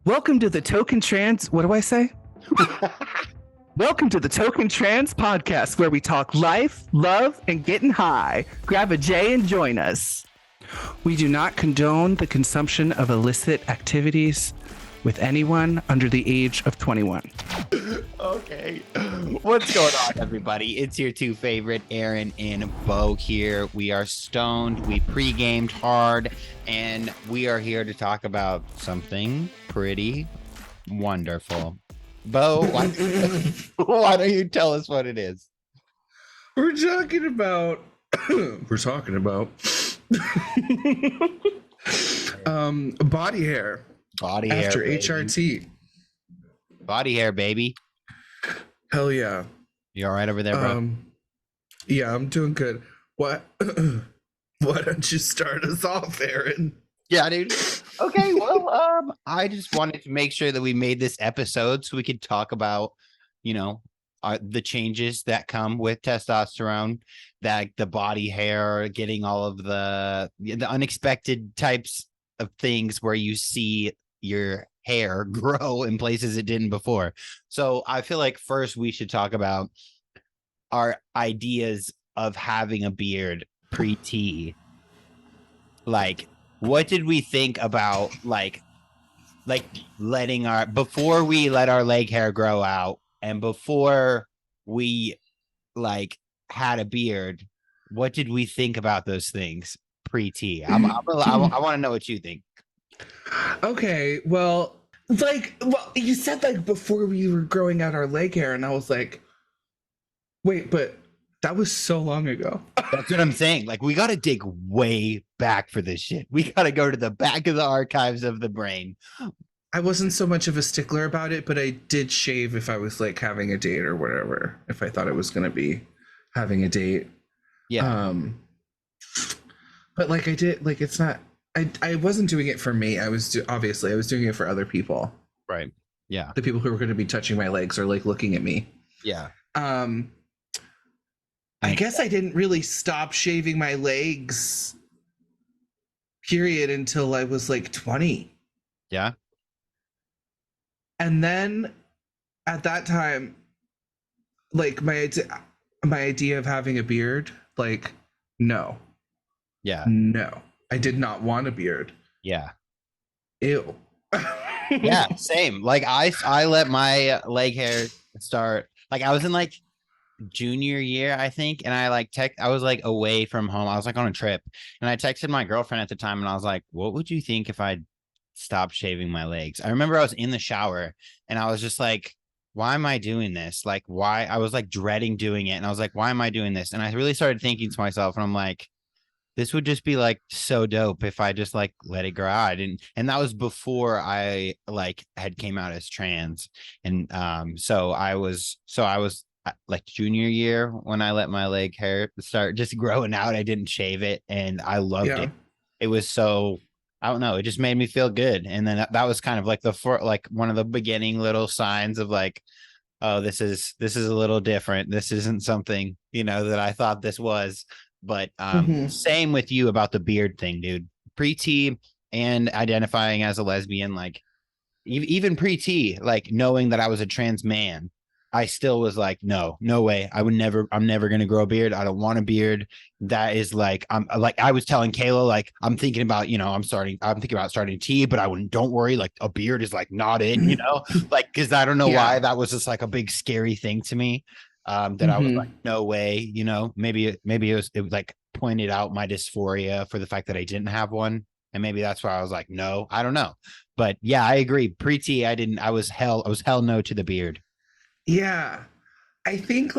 Welcome to the Toke&Trans. What do I say? Welcome to the Toke&Trans podcast, where we talk life, love, and getting high. Grab a J and join us. We do not condone the consumption of illicit activities with anyone under the age of 21. Okay. What's going on, everybody? It's your two favorite, Aaron and Bo here. We are stoned, we pre-gamed hard, and we are here to talk about something pretty wonderful. Bo, why don't you tell us what it is? We're talking about body hair. Body hair after baby. HRT. Body hair, baby. Hell yeah. You all right over there, bro? Yeah, I'm doing good. What? Why don't you start us off, Aaron? Yeah, dude. Okay, well, I just wanted to make sure that we made this episode so we could talk about, the changes that come with testosterone, that the body hair, getting all of the unexpected types of things where you see your hair grow in places it didn't before. So I feel like first we should talk about our ideas of having a beard pre-T. Like, what did we think about like letting before we let our leg hair grow out and before we had a beard? What did we think about those things pre-T? I want to know what you think. Okay, well, you said before we were growing out our leg hair, and I was like, wait, but that was so long ago. That's what I'm saying. Like, we got to dig way back for this shit. We got to go to the back of the archives of the brain. I wasn't so much of a stickler about it, but I did shave if I was having a date or whatever, if I thought it was going to be having a date. Yeah. But I did, it's not, I wasn't doing it for me. I was doing it for other people. Right. Yeah. The people who were going to be touching my legs or looking at me. Yeah. I guess I didn't really stop shaving my legs, period, until I was 20. Yeah. And then at that time, my idea of having a beard, no. Yeah. No. I did not want a beard. Yeah. Ew. Yeah, same. I let my leg hair start. I was in junior year, I think, and I was away from home. I was on a trip, and I texted my girlfriend at the time, and I was like, "What would you think if I stopped shaving my legs?" I remember I was in the shower, and I was just like, "Why am I doing this? Why?" I was dreading doing it, and I was like, "Why am I doing this?" And I really started thinking to myself, and I'm like, this would just be so dope if I just let it grow out. And that was before I had came out as trans. And so I was junior year when I let my leg hair start just growing out. I didn't shave it, and I loved it. It was so, I don't know, it just made me feel good. And then that was kind of one of the beginning little signs of oh, this is a little different. This isn't something, that I thought this was. But same with you about the beard thing, dude. Pre-T and identifying as a lesbian, even pre-T, knowing that I was a trans man, I still was no way. I'm never gonna grow a beard. I don't want a beard. That is I was telling Kayla, I'm thinking about, I'm thinking about starting T, but don't worry, a beard is not it, because I don't know why that was just a big scary thing to me. That I was no way, maybe it was pointed out my dysphoria for the fact that I didn't have one. And maybe that's why I was no, I don't know. But yeah, I agree. Pre-T, I was hell no to the beard. Yeah. I think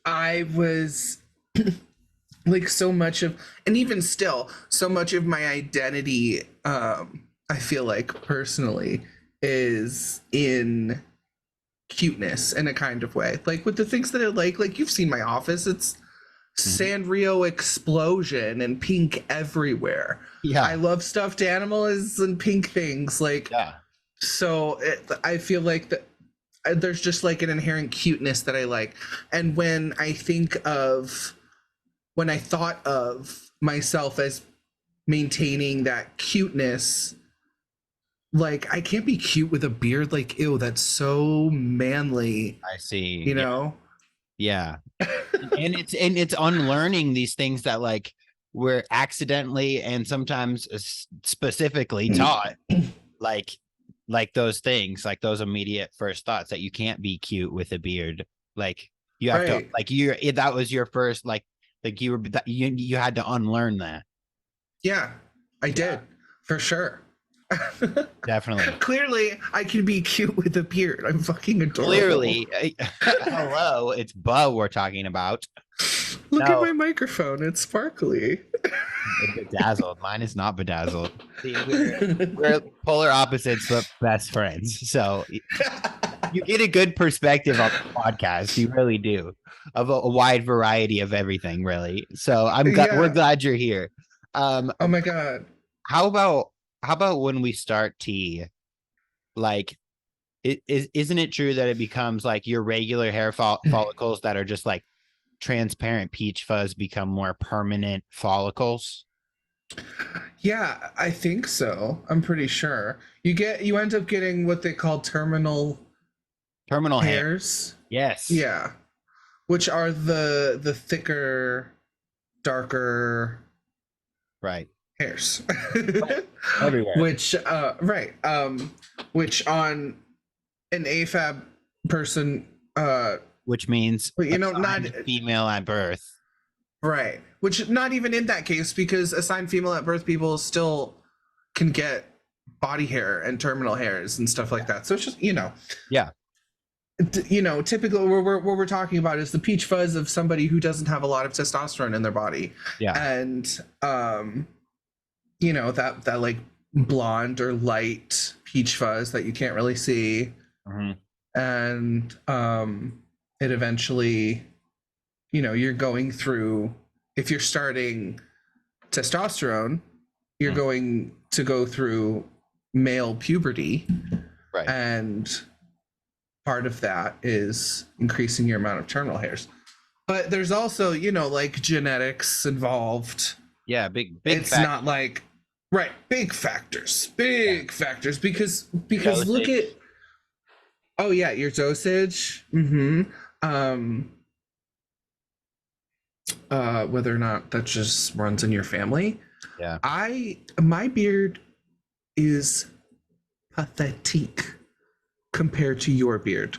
I was so much of, and even still, so much of my identity, I feel personally is in cuteness in a kind of way, with the things that I like you've seen my office, it's Sanrio explosion and pink everywhere. Yeah, I love stuffed animals and pink things, yeah. So I feel that there's just an inherent cuteness that I like. And when I thought of myself as maintaining that cuteness, like I can't be cute with a beard. Like, ew, that's so manly, I see. you Yeah. know? Yeah. And it's unlearning these things that like we're accidentally and sometimes specifically taught, like those things, like those immediate first thoughts that you can't be cute with a beard. Like you have to, Right. like that was your first, like you were you had to unlearn that. Yeah, I did for sure. Definitely. Clearly, I can be cute with a beard. I'm fucking adorable. Clearly, hello, it's Bo we're talking about. Look at my microphone. It's sparkly. Bedazzled. Mine is not bedazzled. See, we're polar opposites, but best friends. So you get a good perspective on the podcast. You really do, of a wide variety of everything, really. So we're glad you're here. Oh my God. How about when we start tea? Like, isn't it true that it becomes like your regular hair follicles that are just like transparent peach fuzz become more permanent follicles? Yeah, I think so. I'm pretty sure. You end up getting what they call terminal hairs. Yes. Yeah. Which are the thicker, darker right hairs. Everywhere. Which which on an AFAB person which means not female at birth. Right. Which not even in that case, because assigned female at birth people still can get body hair and terminal hairs and stuff like that. So it's just, typical what we're talking about is the peach fuzz of somebody who doesn't have a lot of testosterone in their body. Yeah. And that like blonde or light peach fuzz that you can't really see. Mm-hmm. And it eventually, you're going through, if you're starting testosterone, you're going to go through male puberty. Right. And part of that is increasing your amount of terminal hairs. But there's also, like genetics involved. Yeah, big it's factors. Not like big factors because dosage. Look at your dosage. Whether or not that just runs in your family. Yeah. My beard is pathetic compared to your beard.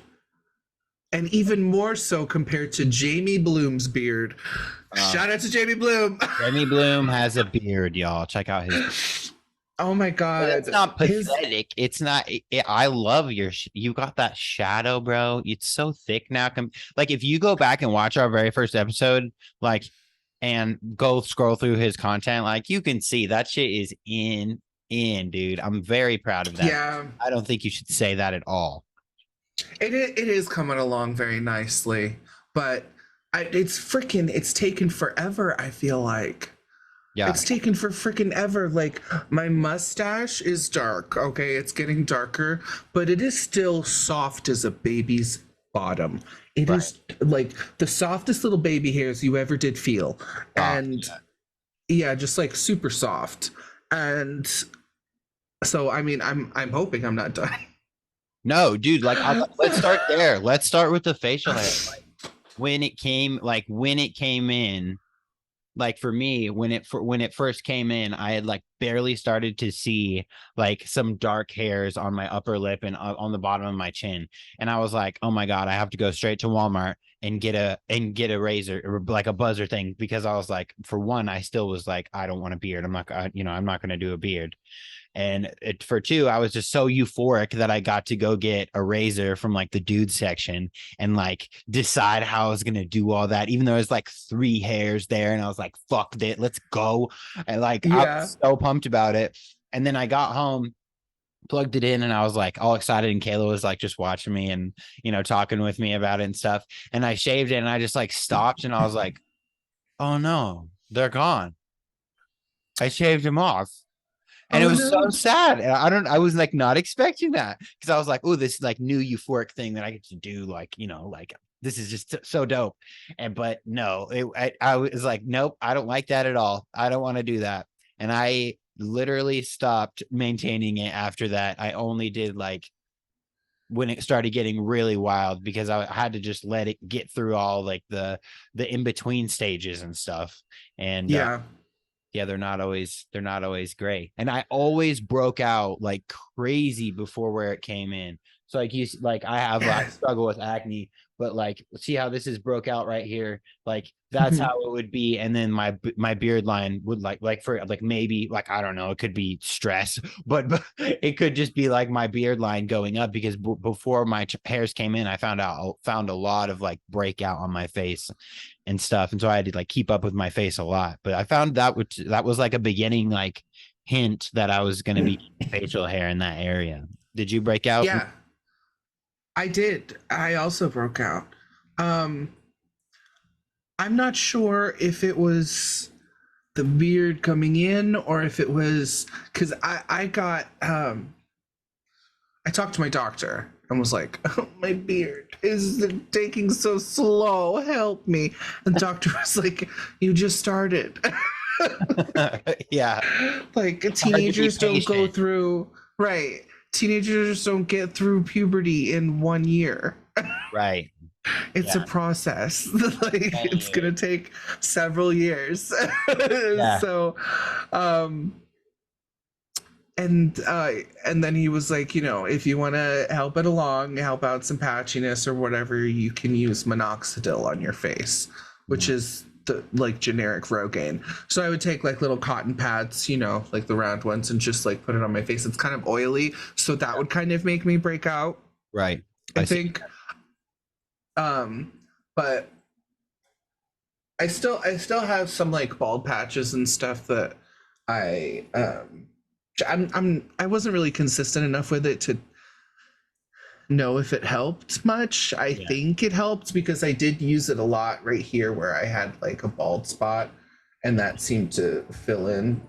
And even more so compared to Jamie Bloom's beard. Shout out to Jamie Bloom. Jamie Bloom has a beard, y'all. Check out his. Oh my God. It's not pathetic. It's not. I love you got that shadow, bro. It's so thick now. Like if you go back and watch our very first episode, like, and go scroll through his content, like you can see that shit is in, dude. I'm very proud of that. Yeah. I don't think you should say that at all. It is coming along very nicely, but it's taken forever. I feel like. Yeah. It's taken for freaking ever. Like my mustache is dark. Okay. It's getting darker, but it is still soft as a baby's bottom. It is like the softest little baby hairs you ever did feel. And just like super soft. And so, I mean, I'm hoping I'm not done. No, dude, like let's start there. Let's start with the facial hair. Like, when it came in, like for me, when it first came in, I had like barely started to see like some dark hairs on my upper lip and on the bottom of my chin. And I was like, oh my God, I have to go straight to Walmart and get a razor or like a buzzer thing, because I was like, for one, I still was like, I don't want a beard. I'm not going to do a beard. And for two, I was just so euphoric that I got to go get a razor from like the dude section and like decide how I was going to do all that, even though there's like 3 hairs there. And I was like, fuck that, let's go. And like, I was so pumped about it. And then I got home, plugged it in, and I was like all excited. And Kayla was like just watching me and, talking with me about it and stuff. And I shaved it and I just like stopped and I was like, oh no, they're gone. I shaved them off. And it was so sad. And I was like not expecting that, because I was like, oh, this like new euphoric thing that I get to do. Like, like this is just so dope. But no, I was like, nope, I don't like that at all. I don't want to do that. And I literally stopped maintaining it after that. I only did like when it started getting really wild, because I had to just let it get through all like the in-between stages and stuff. And Yeah. yeah, they're not always great. And I always broke out like crazy before where it came in. So like I struggle with acne, but like see how this is broke out right here, like that's how it would be. And then my beard line would like for like maybe like I don't know, it could be stress, but it could just be like my beard line going up, because before my hairs came in, I found a lot of like breakout on my face and stuff, and so I had to like keep up with my face a lot. But I found that was like a beginning like hint that I was going to be facial hair in that area. Did you break out? Yeah, I did. I also broke out. I'm not sure if it was the beard coming in or if it was because I got I talked to my doctor and was like, oh, my beard is taking so slow, help me. And the doctor was like, you just started. Yeah, like teenagers don't go through teenagers don't get through puberty in 1 year. Right. It's a process. Like it's gonna take several years. So and then he was like, if you want to help it along, help out some patchiness or whatever, you can use minoxidil on your face, which is the like generic Rogaine. So I would take like little cotton pads, like the round ones, and just like put it on my face. It's kind of oily, so that would kind of make me break out. Right. I think. But I still have some like bald patches and stuff that I wasn't really consistent enough with it to know if it helped much. I think it helped because I did use it a lot right here where I had like a bald spot, and that seemed to fill in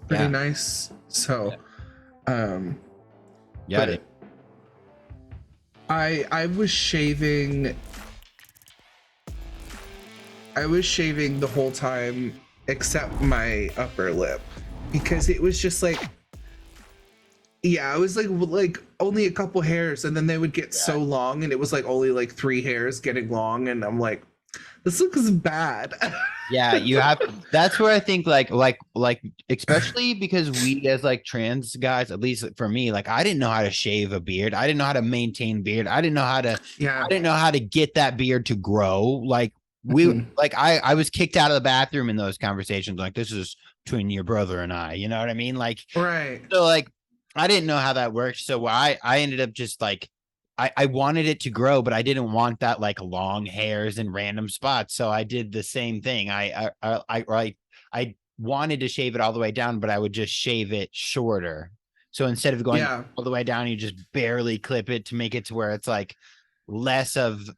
pretty nice. So but I was shaving the whole time except my upper lip, because it was just like, I was like only a couple hairs, and then they would get so long, and it was like only like 3 hairs getting long, and I'm like, this looks bad. Yeah, you have. That's where I think like especially because we as like trans guys, at least for me, like I didn't know how to shave a beard. I didn't know how to maintain beard. I didn't know how to get that beard to grow. Like like I was kicked out of the bathroom in those conversations. Like, this is between your brother and I, you know what I mean? Like, right. So like, I didn't know how that worked. So I ended up just like, I wanted it to grow, but I didn't want that like long hairs in random spots. So I did the same thing. I wanted to shave it all the way down, but I would just shave it shorter. So instead of going all the way down, you just barely clip it to make it to where it's like less of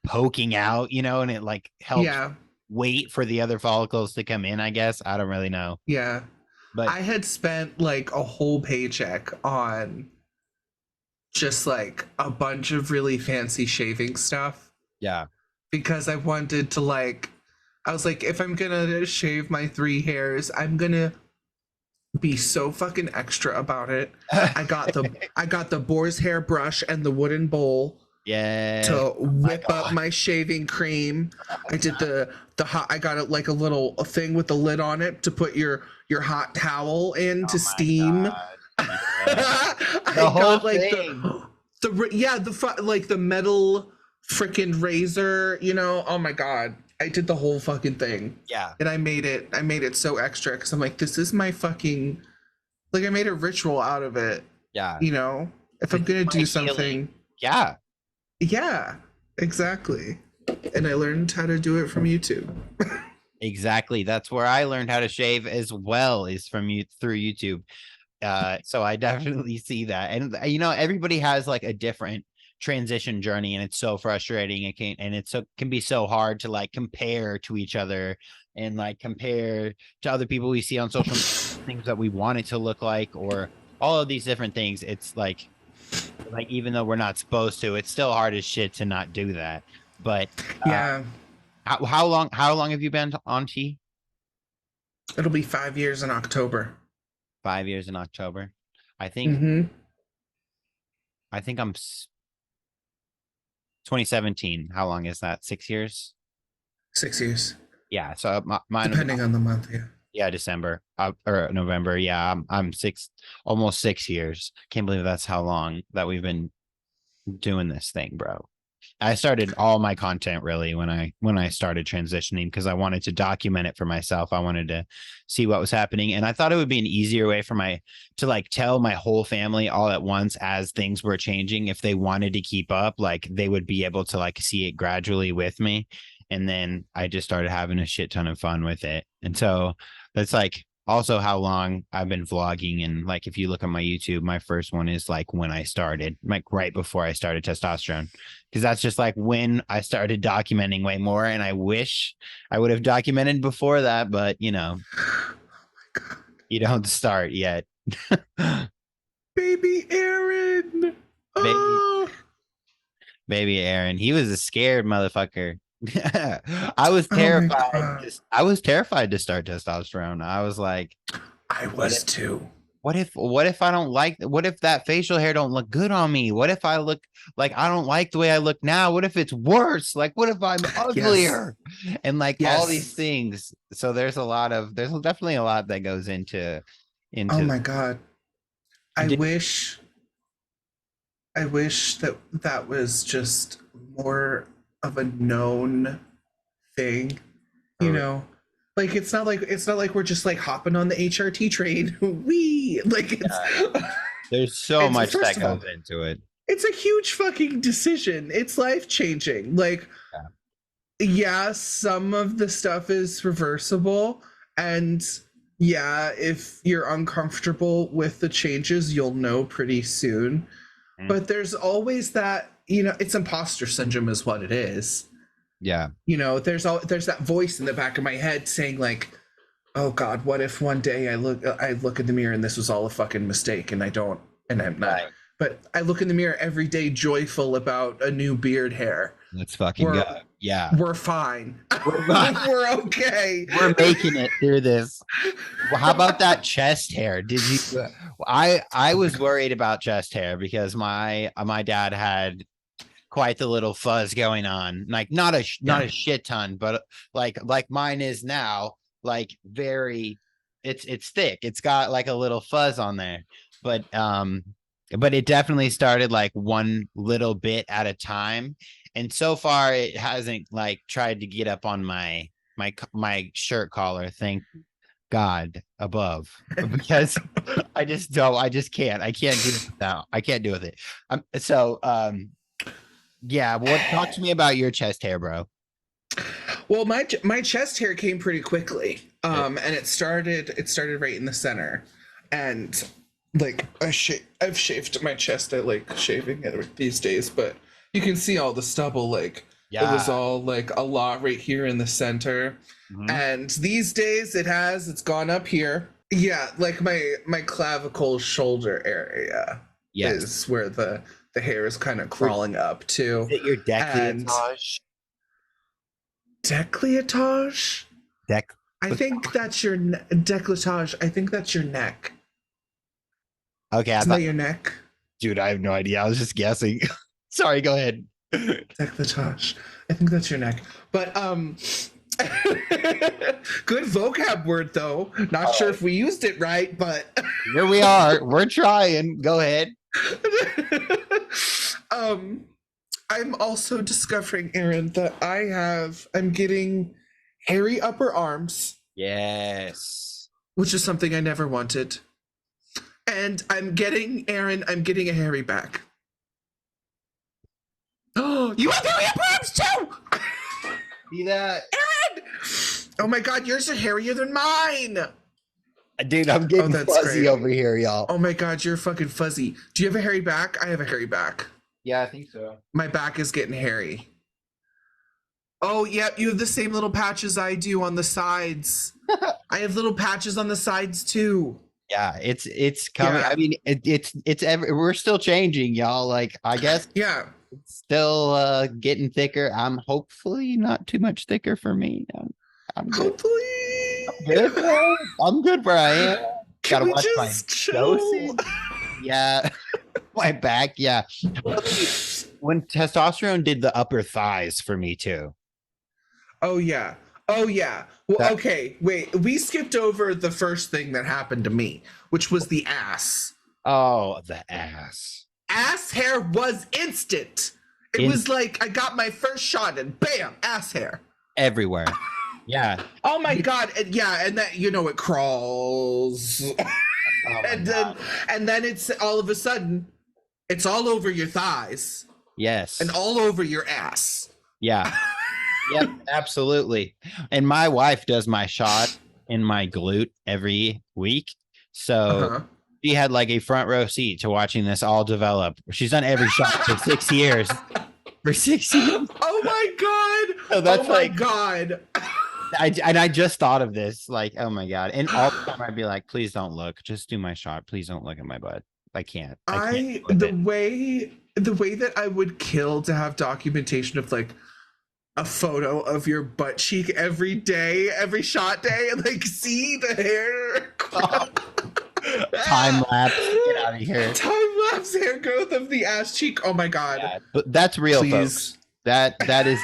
poking out, and it like helps wait for the other follicles to come in, I guess. I don't really know. Yeah. But I had spent like a whole paycheck on just like a bunch of really fancy shaving stuff. Yeah. Because I wanted to like, I was like, if I'm gonna shave my 3 hairs, I'm gonna be so fucking extra about it. I got the boar's hair brush and the wooden bowl. Yeah. To whip up my shaving cream. I did the hot. I got it like a little thing with the lid on it to put your hot towel in to steam. The whole like thing. The metal freaking razor. Oh my god. I did the whole fucking thing. Yeah. And I made it so extra because I'm like, this is my fucking, like, I made a ritual out of it. Yeah. If I'm gonna do something. Yeah. Yeah, exactly. And I learned how to do it from YouTube. Exactly. That's where I learned how to shave as well, is from you through YouTube. So I definitely see that. And everybody has like a different transition journey, and it's so frustrating. It can be so hard to like compare to each other and like compare to other people we see on social media, things that we want it to look like, or all of these different things. It's like even though we're not supposed to, it's still hard as shit to not do that. But how long have you been on T? It'll be 5 years in October. 5 years in October. I think Mm-hmm. I'm 2017. How long is that? 6 years? 6 years, Yeah. So mine will be, depending on the month. Yeah. yeah, December or November. Yeah, I'm almost 6 years. Can't believe that's how long that we've been doing this thing, bro. I started all my content really when I started transitioning because I wanted to document it for myself. I wanted to see what was happening, and I thought it would be an easier way for to like tell my whole family all at once as things were changing. If they wanted to keep up, like they would be able to like see it gradually with me. And then I just started having a shit ton of fun with it. And so that's like also how long I've been vlogging. And like if you look on my YouTube, my first one is like when I started, like right before I started testosterone, because that's just like when I started documenting way more. And I wish I would have documented before that, but you know, Oh my God. you don't start yet. Baby Aaron. baby Oh. baby Aaron, he was a scared motherfucker. I was Oh my terrified. God. I was terrified to start testosterone. I was like, I was too. what if I don't like, what if that facial hair don't look good on me? What if I look like I don't like the way I look now? What if it's worse? Like, what if I'm uglier? And like all these things. So there's definitely a lot that goes into Oh my God. I wish that was just more of a known thing, you know. Like it's not like we're just like hopping on the HRT train. Like it's there's so much that goes into it. It's a huge fucking decision. It's life changing. Like yeah, some of the stuff is reversible, and yeah, if you're uncomfortable with the changes, you'll know pretty soon. But there's always that, you know, it's imposter syndrome is what it is. Yeah. You know, there's that voice in the back of my head saying like, oh God, what if one day I look in the mirror and this was all a fucking mistake and I'm not. Right. But I look in the mirror every day joyful about a new beard hair. Let's fucking go. Yeah. We're fine. We're okay. We're making it through this. Well, how about that chest hair? Did you I was worried about chest hair because my dad had quite the little fuzz going on. Like not a shit ton, but like mine is now, like very it's thick. It's got like a little fuzz on there. But it definitely started like one little bit at a time. And so far it hasn't like tried to get up on my shirt collar, thank God above, because I can't do it now. I can't do with it. Yeah, talk to me about your chest hair, bro. Well, my chest hair came pretty quickly. And it started right in the center. And like I've shaved my chest. I like shaving it these days, but you can see all the stubble. Like it was all like a lot right here in the center. Mm-hmm. And these days it's gone up here. Yeah, like my clavicle shoulder area is where the hair is kind of crawling up to. Is it your décolletage? Décolletage? I think that's your décolletage. I think that's your neck. Okay, Isn't that your neck? Dude, I have no idea. I was just guessing. Sorry, go ahead. Décolletage. I think that's your neck. But good vocab word though. Not sure if we used it right, but here we are. We're trying. Go ahead. I'm also discovering, Aaron, that I'm getting hairy upper arms. Yes. Which is something I never wanted. And I'm getting a hairy back. Oh, you have hairy upper arms too! See that? Aaron! Oh my God, yours are hairier than mine! Dude, I'm getting fuzzy over here, y'all. Oh my God, you're fucking fuzzy. Do you have a hairy back? I have a hairy back. Yeah, I think so. My back is getting hairy. Oh, yeah, you have the same little patches I do on the sides. I have little patches on the sides too. Yeah, it's coming. Yeah. I mean, we're still changing, y'all. Like, I guess. Yeah. It's still getting thicker. I'm hopefully not too much thicker for me. I'm good. Hopefully. I'm good where I am. Can Gotta we watch my just chill? dosage. Yeah. My back. Yeah. When testosterone did the upper thighs for me too. Oh yeah. Oh yeah. Well, That- okay. Wait, we skipped over the first thing that happened to me, which was the ass. Oh, the ass. Ass hair was instant. It was like I got my first shot and bam, ass hair. Everywhere. Yeah. Oh my god. And yeah, and that it crawls. Oh my and God. then it's all of a sudden it's all over your thighs Yes. and all over your ass. Yeah. Yep, absolutely. And my wife does my shot in my glute every week. So she had like a front row seat to watching this all develop. She's done every shot for 6 years. For 6 years. Oh my god. So that's oh my like god. I just thought of this, like, oh my God. And all the time I'd be like, please don't look. Just do my shot. Please don't look at my butt. I can't. The way that I would kill to have documentation of like a photo of your butt cheek every day, every shot day, and like see the hair. Time lapse. Get out of here. Time lapse hair growth of the ass cheek. Oh my god. Yeah, but that's real, Please. folks. That is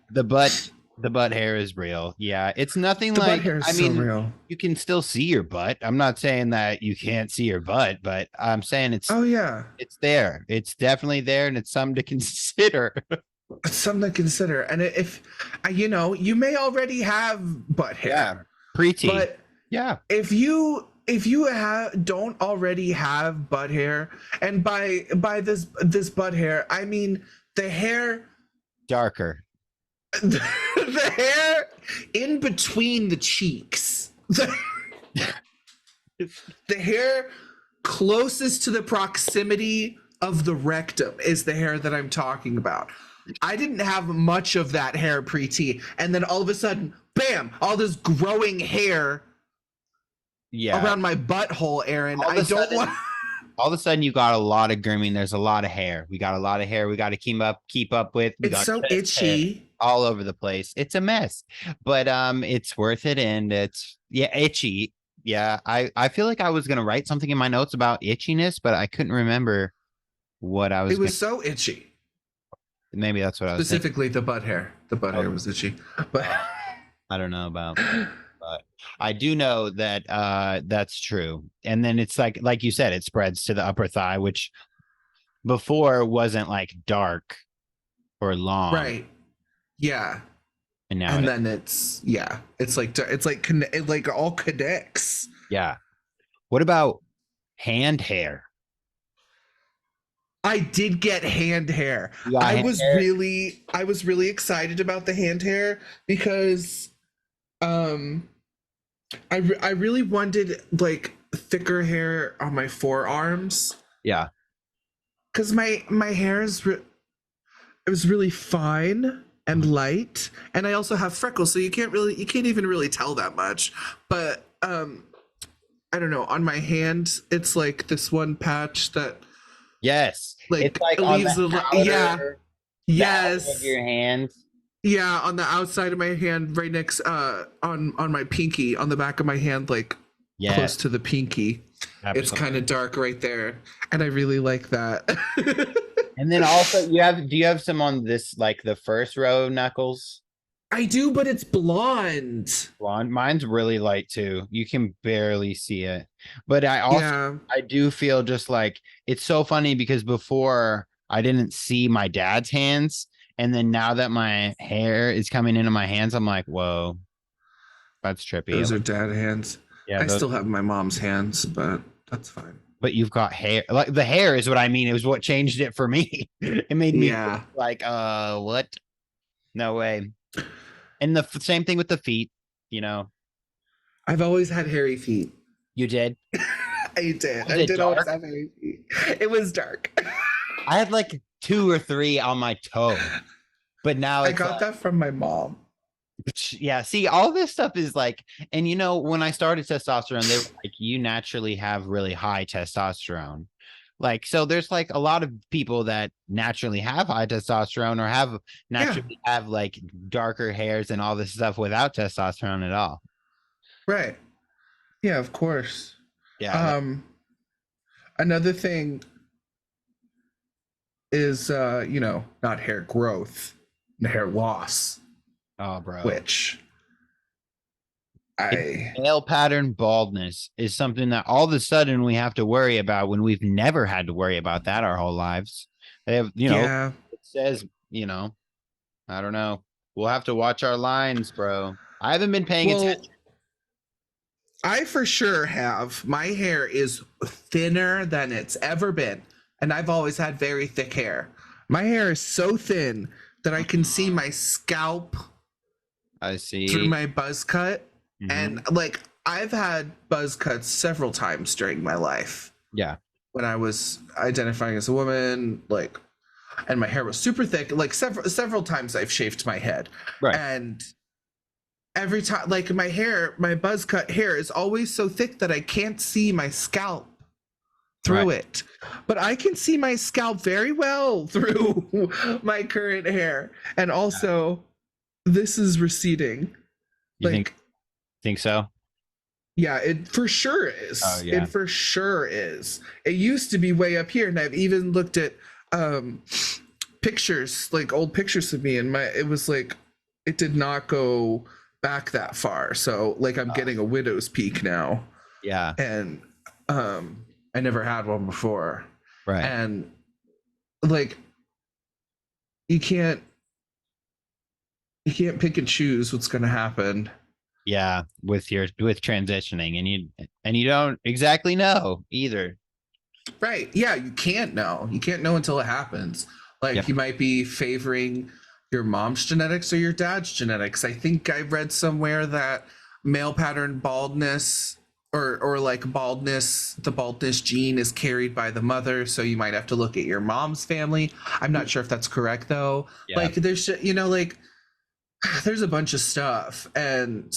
the butt. The butt hair is real. Yeah, it's nothing The like. butt hair is I mean, so real. you can still see your butt. I'm not saying that you can't see your butt, but I'm saying it's Oh yeah. it's there. It's definitely there, and it's something to consider. It's something to consider. And if you may already have butt hair. Yeah, preteen. But Yeah, if you don't already have butt hair, and by this butt hair, I mean the hair darker. the hair in between the cheeks. The hair closest to the proximity of the rectum is the hair that I'm talking about. I didn't have much of that hair pre-T, and then all of a sudden, bam, all this growing hair around my butthole, Aaron. I don't want. All of a sudden, you got a lot of grooming. There's a lot of hair. We got a lot of hair. We got to keep up with. It's so itchy. All over the place. It's a mess, but it's worth it, and it's itchy. Yeah, I feel like I was gonna write something in my notes about itchiness, but I couldn't remember what I was. It was so itchy. Maybe that's what I was specifically the butt hair. The butt hair was itchy, but I don't know about. But I do know that that's true. And then it's like you said, it spreads to the upper thigh, which before wasn't like dark or long. Right. Yeah. And now then it's like all connects. Yeah. What about hand hair? I did get hand hair. I was really excited about the hand hair because I really wanted like thicker hair on my forearms. Yeah. Cuz my hair is it was really fine and light, and I also have freckles, so you can't even really tell that much. But I don't know, on my hand it's like this one patch that yes, like it's like leaves on the outer, yes of your hand. Yeah, on the outside of my hand, right next on my pinky, on the back of my hand, like close to the pinky. Absolutely. It's kind of dark right there, and I really like that. And then also do you have some on this, like the first row of knuckles? I do, but it's blonde. Blonde. Mine's really light too. You can barely see it. But I do feel just like it's so funny because before I didn't see my dad's hands. And then now that my hair is coming into my hands, I'm like, whoa, that's trippy. Those are dad hands. Yeah, I still have my mom's hands, but that's fine. But you've got hair. Like the hair is what I mean. It was what changed it for me. It made me like, what? No way. And the same thing with the feet, I've always had hairy feet. You did? I did. I did always have hairy feet. It was dark. I had like 2 or 3 on my toe, but now I got that from my mom. Yeah, see, all this stuff is like, and when I started testosterone, they were like, you naturally have really high testosterone. Like, so there's like a lot of people that naturally have high testosterone or have like darker hairs and all this stuff without testosterone at all. Right. Yeah, of course. Yeah. Another thing is not hair growth, hair loss, Oh, bro. which It's I male pattern baldness is something that all of a sudden we have to worry about when we've never had to worry about that our whole lives. They have, yeah. it says, I don't know. We'll have to watch our lines, bro. I haven't been paying attention. Well, I for sure have. My hair is thinner than it's ever been, and I've always had very thick hair. My hair is so thin that I can see my scalp I through see. my buzz cut. Mhm. And like I've had buzz cuts several times during my life Yeah. when I was identifying as a woman, like, and my hair was super thick. Like several times I've shaved my head. Right. And every time, like, my buzz cut hair is always so thick that I can't see my scalp through it, but I can see my scalp very well through my current hair. And also this is receding. You Like, think so? yeah, it for sure is. Oh, yeah. It for sure is. It used to be way up here, and I've even looked at pictures, like old pictures of me, and it was like it did not go back that far. So like I'm getting a widow's peak now. Yeah. And I never had one before. Right. And like you can't pick and choose what's going to happen. Yeah, with transitioning, and you don't exactly know either. Right. Yeah, you can't know. You can't know until it happens. Like, Yep. You might be favoring your mom's genetics or your dad's genetics. I think I read somewhere that male pattern baldness or like baldness, the baldness gene is carried by the mother, so you might have to look at your mom's family. I'm not sure if that's correct though. Yeah. Like there's like there's a bunch of stuff, and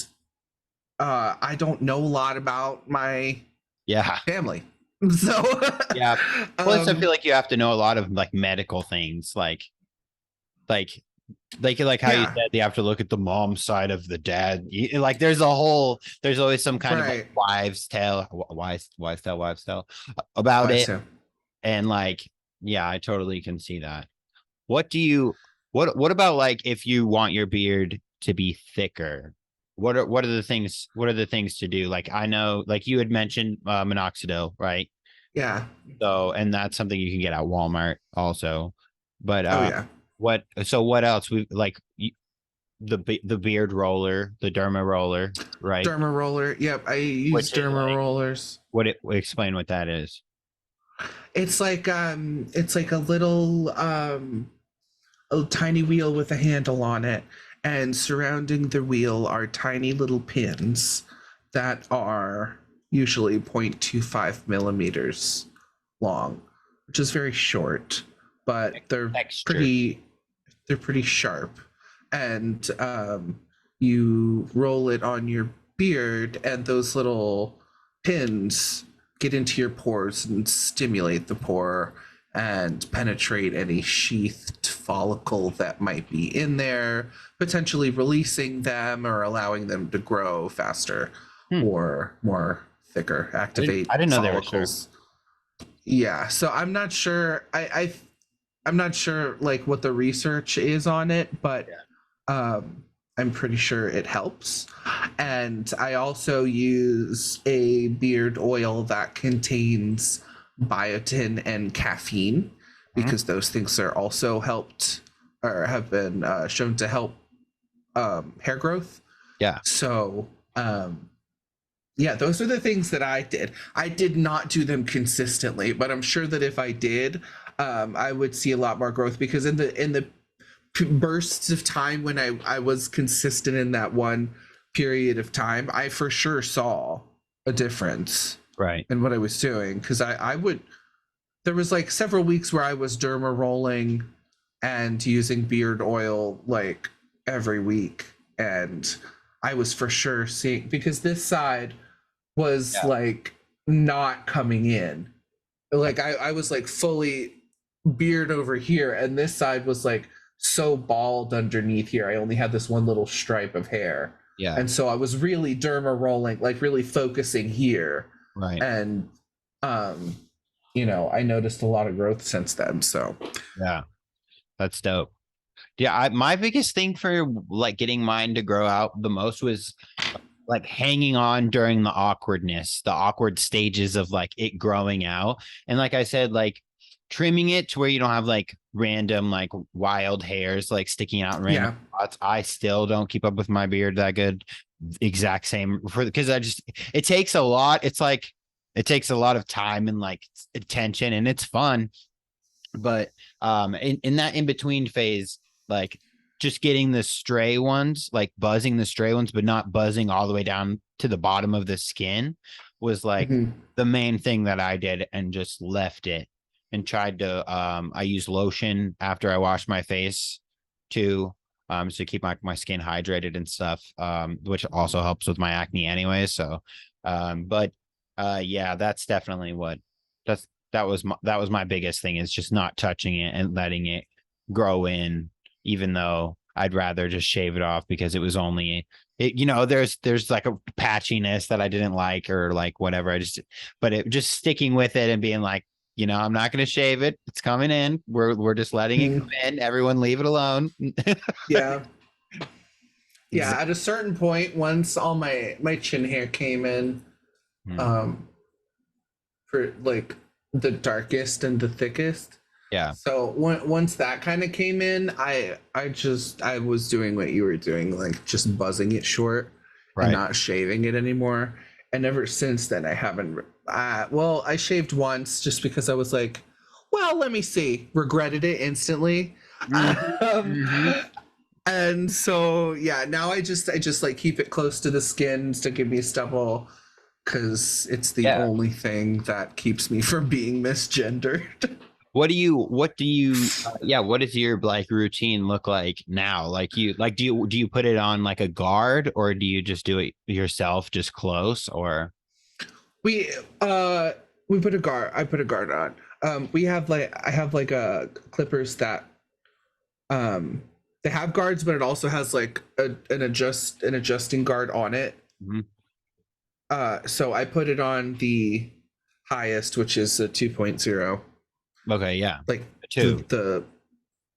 I don't know a lot about my family. So yeah. Plus, I feel like you have to know a lot of like medical things, like how you said you have to look at the mom side of the dad. Like there's always some kind of like wives' tale about it. And like, yeah, I totally can see that. What about like if you want your beard to be thicker? What are the things to do? Like I know, like you had mentioned minoxidil, right? Yeah. So, and that's something you can get at Walmart also. But what else? We like the beard roller, the derma roller, right? Derma roller. Yep, I use derma rollers. Explain what that is. It's like a little a tiny wheel with a handle on it, and surrounding the wheel are tiny little pins that are usually 0.25 millimeters long, which is very short, but they're pretty sharp. And you roll it on your beard, and those little pins get into your pores and stimulate the pore and penetrate any sheathed follicle that might be in there, potentially releasing them or allowing them to grow faster or more thicker. Activate I didn't know follicles. Yeah, so I'm not sure. I'm not sure like what the research is on it, but I'm pretty sure it helps. And I also use a beard oil that contains biotin and caffeine, because those things are also helped or have been shown to help hair growth. Yeah. So yeah, those are the things that I did. I did not do them consistently, but I'm sure that if I did, I would see a lot more growth, because in the bursts of time when I was consistent in that one period of time, I for sure saw a difference in what I was doing. Because there was like several weeks where I was derma rolling and using beard oil like every week, and I was for sure seeing, because this side was like not coming in. Like I was like fully beard over here, and this side was like so bald underneath here. I only had this one little stripe of hair. Yeah. And so I was really derma rolling, like really focusing here. Right. And you know, I noticed a lot of growth since then. So Yeah. That's dope. Yeah, my biggest thing for like getting mine to grow out the most was like hanging on during the awkward stages of like it growing out. And like I said, like trimming it to where you don't have like random like wild hairs like sticking out in random spots. I still don't keep up with my beard that good. Exact same for because it takes a lot. It's like it takes a lot of time and like attention, and it's fun. But in that in between phase, like just getting the stray ones, like buzzing the stray ones, but not buzzing all the way down to the bottom of the skin was like the main thing that I did, and just left it and tried to I used lotion after I washed my face to keep my skin hydrated and stuff, which also helps with my acne anyway. So but yeah, that's definitely what that's that was my biggest thing, is just not touching it and letting it grow in, even though I'd rather just shave it off because it was only it, you know, there's like a patchiness that I didn't like, or like whatever. But it just sticking with it and being like, you know, I'm not going to shave it. It's coming in. We're just letting it come in. Everyone leave it alone. yeah. Yeah, Exactly. at a certain point, once all my chin hair came in, for like the darkest and the thickest. Yeah. So once that kind of came in, I was doing what you were doing, like just buzzing it short and not shaving it anymore. And ever since then, I haven't. Well, I shaved once just because I was like, well, let me see. Regretted it instantly. And so yeah, now I just like keep it close to the skin to give me a stubble, because it's the only thing that keeps me from being misgendered. What does your like routine look like now? Like do you put it on like a guard, or do you just do it yourself just close? Or We put a guard. I put a guard on. We have like I have like clippers that they have guards, but it also has like an adjusting guard on it. So I put it on the highest, which is a 2.0. Okay, yeah. Like a 2.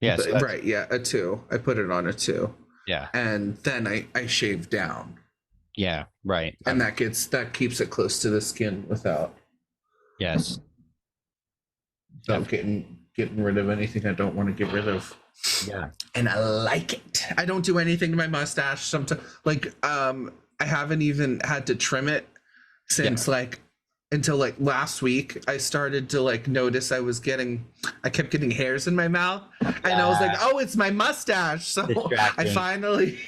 Yes. Right, yeah, a 2. I put it on a 2. Yeah. And then I shave down. Yeah, right. And that keeps it close to the skin without getting rid of anything I don't want to get rid of. Yeah. And I like it. I don't do anything to my mustache sometimes. Like I haven't even had to trim it since like until like last week. I started to like notice I kept getting hairs in my mouth, and I was like, oh, it's my mustache. So I finally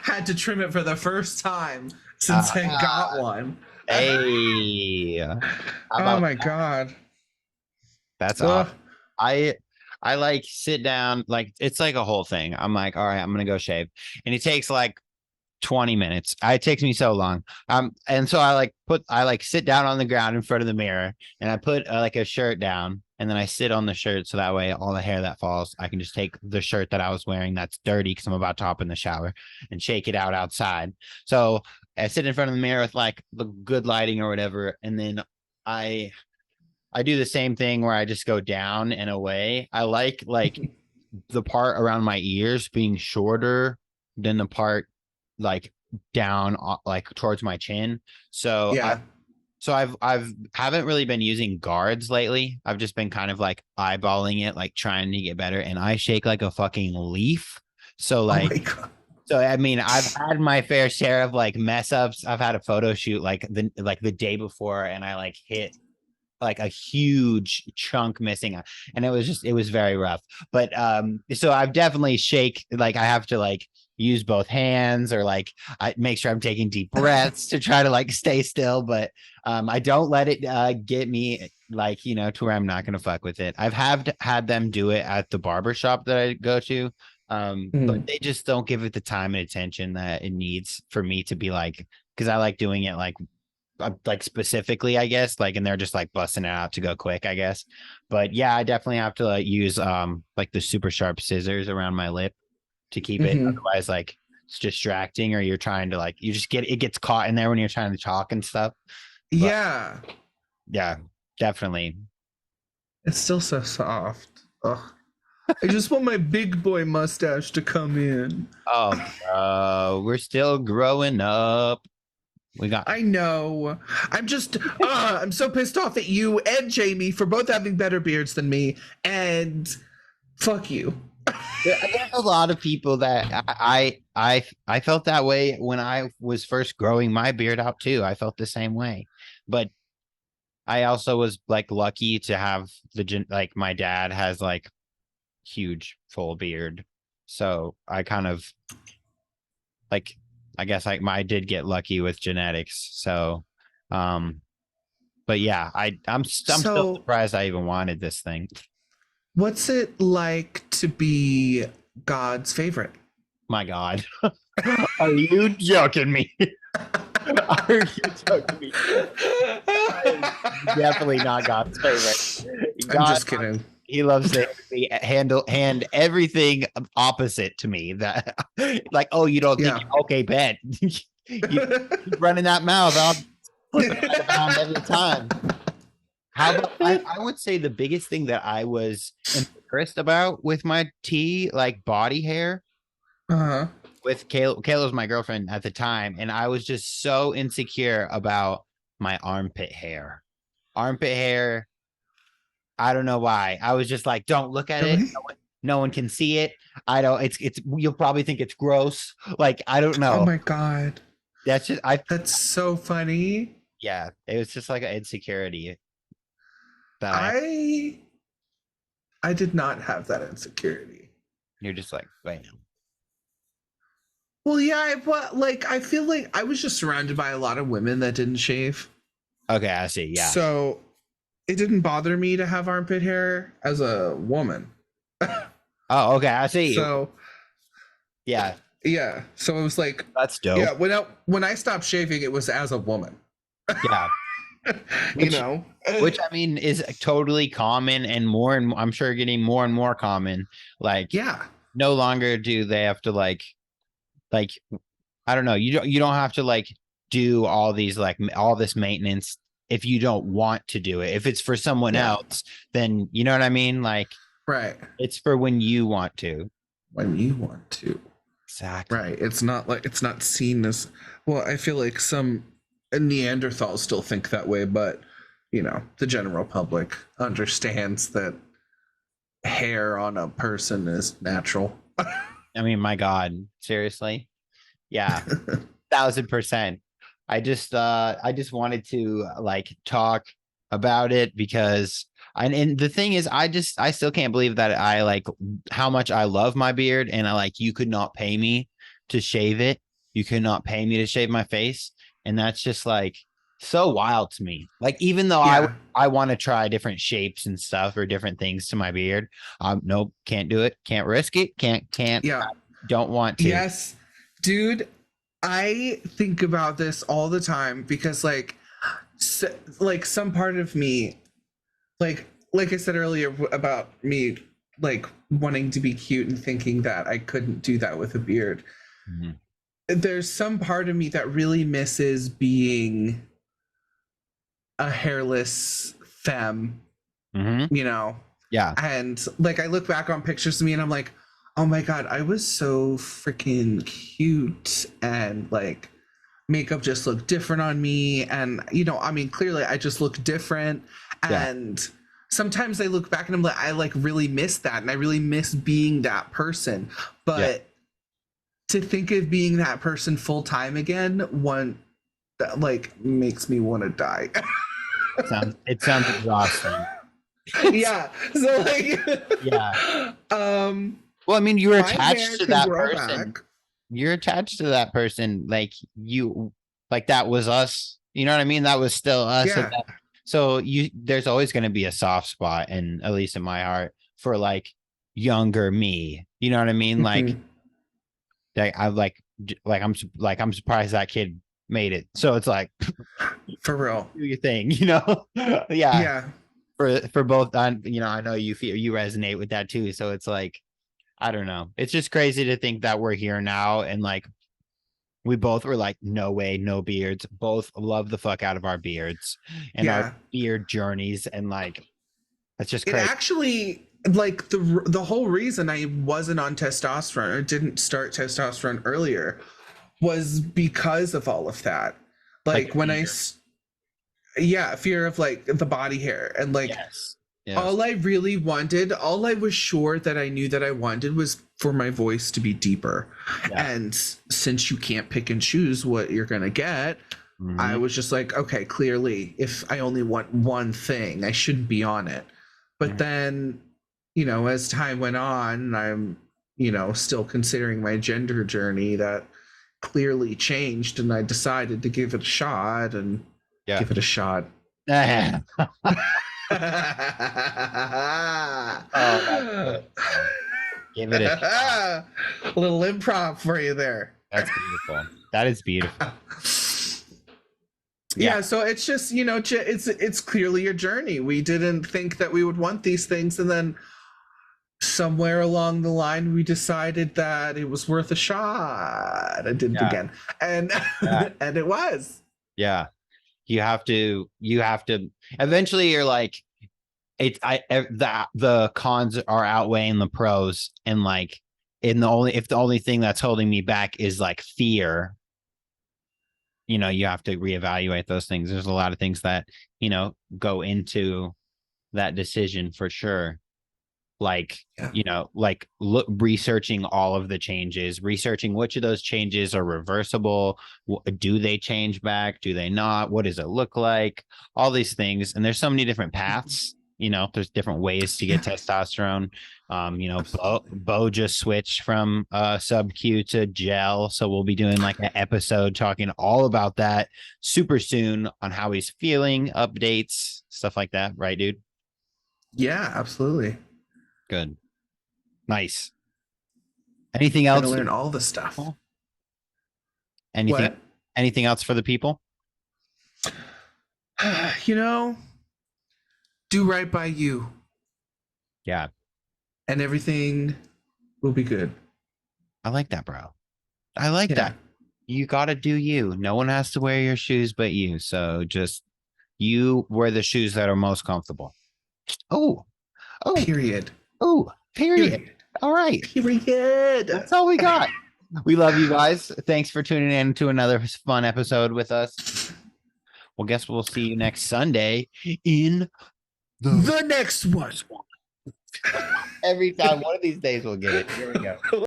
had to trim it for the first time since I got one. Hey. Oh my God. That's awesome. I like sit down, like it's like a whole thing. I'm like, all right, I'm gonna go shave, and it takes like 20 minutes. It takes me so long. And so I sit down on the ground in front of the mirror, and I put like a shirt down, and then I sit on the shirt, so that way all the hair that falls, I can just take the shirt that I was wearing that's dirty because I'm about to hop in the shower, and shake it out outside. So I sit in front of the mirror with like the good lighting or whatever, and then I do the same thing where I just go down and away. I like the part around my ears being shorter than the part like down like towards my chin. So I've haven't really been using guards lately. I've just been kind of like eyeballing it, like trying to get better, and I shake like a fucking leaf. So like so I mean, I've had my fair share of like mess ups. I've had a photo shoot like the day before, and I like hit like a huge chunk missing, and it was very rough. But so I've definitely like I have to like use both hands, or like I make sure I'm taking deep breaths to try to like stay still, but I don't let it get me like, you know, to where I'm not gonna fuck with it. I've had them do it at the barber shop that I go to, but they just don't give it the time and attention that it needs for me to be like, because I like doing it like specifically, I guess, like, and they're just like busting it out to go quick, I guess. But yeah, I definitely have to like use like the super sharp scissors around my lip to keep it. Otherwise, like it's distracting, or you're trying to like it gets caught in there when you're trying to talk and stuff. Yeah. Yeah, definitely. It's still so soft. Ugh. I just want my big boy mustache to come in. Oh, we're still growing up. We got I know. I'm so pissed off at you and Jamie for both having better beards than me. And fuck you. there's a lot of people that I felt that way when I was first growing my beard out too. I felt the same way, but I also was like lucky to have like my dad has like huge full beard, so I kind of like I guess I did get lucky with genetics. So, but yeah, I'm still So, surprised I even wanted this thing. what's it like to be God's favorite? My God, are you joking me? Are you joking me? Definitely not God's favorite. I'm just kidding. He loves to hand everything opposite to me. That like, oh, you don't think okay, bet. You keep running that mouth. I'll flip it right around every time. How about I would say the biggest thing that I was impressed about with my like body hair. Uh-huh. With Kayla was my girlfriend at the time, and I was just so insecure about my armpit hair. Armpit hair, I don't know why. I was just like, don't look at it. No one can see it. I don't. It's. You'll probably think it's gross. Like I don't know. Oh my God. That's just That's so funny. Yeah, it was just like an insecurity. That I did not have that insecurity. You're just like, wait. Well, yeah, but like I feel like I was just surrounded by a lot of women that didn't shave. Okay, I see. Yeah. So it didn't bother me to have armpit hair as a woman. Oh, okay, I see. So yeah. Yeah. So it was like that's dope. Yeah, when I stopped shaving, it was as a woman. Yeah. You know, which I mean is totally common and I'm sure getting more and more common. Like, yeah, no longer do they have to like I don't know. You don't have to like do all these like all this maintenance if you don't want to do it. If it's for someone else, then you know what I mean? Like, right. It's for when you want to. When you want to. Exactly. Right. It's not seen as well. I feel like some Neanderthals still think that way, but you know, the general public understands that hair on a person is natural. I mean, my God, seriously. Yeah. 1,000%. I just wanted to like talk about it because and the thing is I still can't believe that I like how much I love my beard, and I like you could not pay me to shave it. You could not pay me to shave my face. And that's just like so wild to me. Like, even though I want to try different shapes and stuff or different things to my beard. Nope, can't do it. Can't risk it. Can't. Yeah. Don't want to. Yes, dude. I think about this all the time because like some part of me, like I said earlier about me like wanting to be cute and thinking that I couldn't do that with a beard. Mm-hmm. There's some part of me that really misses being a hairless femme, you know? Yeah. And like I look back on pictures of me and I'm like, oh my God, I was so freaking cute, and like makeup just looked different on me. And, you know, I mean, clearly I just look different. And sometimes I look back and I'm like, I like really miss that. And I really miss being that person. But to think of being that person full time again, that like makes me want to die. It sounds exhausting. Yeah. So like, yeah. Well, I mean, you're attached to that person. Back. You're attached to that person. Like that was us. You know what I mean? That was still us. Yeah. So there's always going to be a soft spot, and at least in my heart, for like younger me. You know what I mean? Like, I'm surprised that kid made it. So it's like, for real, do your thing. You know? Yeah. For both, you know, I know you resonate with that too. So it's like, I don't know. It's just crazy to think that we're here now, and like We both were like, no way, no beards. Both love the fuck out of our beards and our beard journeys. And like, that's just It crazy. actually, like, the whole reason I wasn't on testosterone or didn't start testosterone earlier was because of all of that. Like when fear of like the body hair and like all I really wanted, all I was sure that I knew that I wanted was for my voice to be deeper. And since you can't pick and choose what you're gonna get, I was just like, okay, clearly if I only want one thing, I shouldn't be on it. But then, you know, as time went on, I'm, you know, still considering my gender journey that clearly changed, and I decided to give it a shot and give it a shot. Oh, give it a shot. A little improv for you there. That's beautiful. That is beautiful. Yeah, so it's just, you know, it's clearly a journey. We didn't think that we would want these things, and then somewhere along the line we decided that it was worth a shot. I did it again, and and it was. You have to eventually, you're like, the cons are outweighing the pros, and like if the only thing that's holding me back is like fear, you know, you have to reevaluate those things. There's a lot of things that, you know, go into that decision for sure. Like, you know, like researching all of the changes, researching which of those changes are reversible. Do they change back? Do they not? What does it look like? All these things. And there's so many different paths, you know, there's different ways to get testosterone. You know, Bo just switched from sub-Q to gel. So we'll be doing like an episode talking all about that super soon on how he's feeling, updates, stuff like that. Right, dude? Yeah, absolutely. Good. Nice. Anything else? Gonna learn all the stuff. Anything else for the people? You know, do right by you. Yeah. And everything will be good. I like that, bro. I like that. You got to do you. No one has to wear your shoes but you. So just you wear the shoes that are most comfortable. Oh. Period. Oh, period. All right. Period. That's all we got. We love you guys. Thanks for tuning in to another fun episode with us. Well, guess we'll see you next Sunday in the next one. Every time, one of these days we'll get it. Here we go.